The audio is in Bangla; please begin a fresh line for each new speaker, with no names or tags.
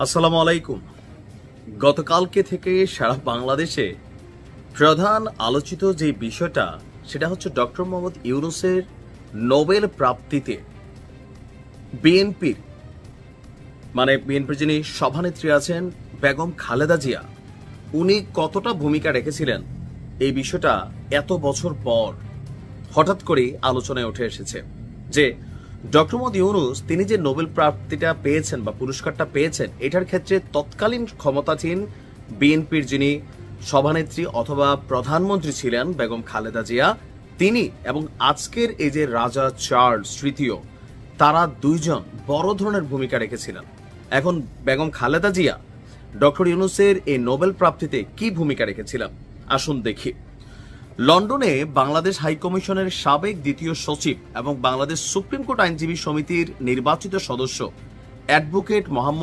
আসসালামু আলাইকুম। গতকালকে থেকে সারা বাংলাদেশে প্রধান আলোচিত যে বিষয়টা সেটা হচ্ছে ডক্টর মোহাম্মদ ইউনূসের নোবেল প্রাপ্তিতে বিএনপির বিএনপির যিনি সভানেত্রী আছেন বেগম খালেদা জিয়া, উনি কতটা ভূমিকা রেখেছিলেন এই বিষয়টা এত বছর পর হঠাৎ করেই আলোচনায় উঠে এসেছে যে ডক্টর মোহাম্মদ ইউনূস তিনি যে নোবেল প্রাপ্তিটা পেয়েছেন বা পুরস্কারটা পেয়েছেন এটার ক্ষেত্রে তৎকালীন ক্ষমতাধীন বিএনপির যিনি সভানেত্রী অথবা প্রধানমন্ত্রী ছিলেন বেগম খালেদা জিয়া, তিনি এবং আজকের এই যে রাজা চার্লস তৃতীয়, তারা দুইজন বড় ধরনের ভূমিকা রেখেছিলেন। এখন বেগম খালেদা জিয়া ডক্টর ইউনূসের এই নোবেল প্রাপ্তিতে কি ভূমিকা রেখেছিলেন আসুন দেখি। লন্ডনে বাংলাদেশ হাইকমিশনের সাবেক দ্বিতীয় সচিব এবং বাংলাদেশ সুপ্রিম কোর্ট আইনজীবী সমিতির নির্বাচিত সদস্য অ্যাডভোকেট মোহাম্মদ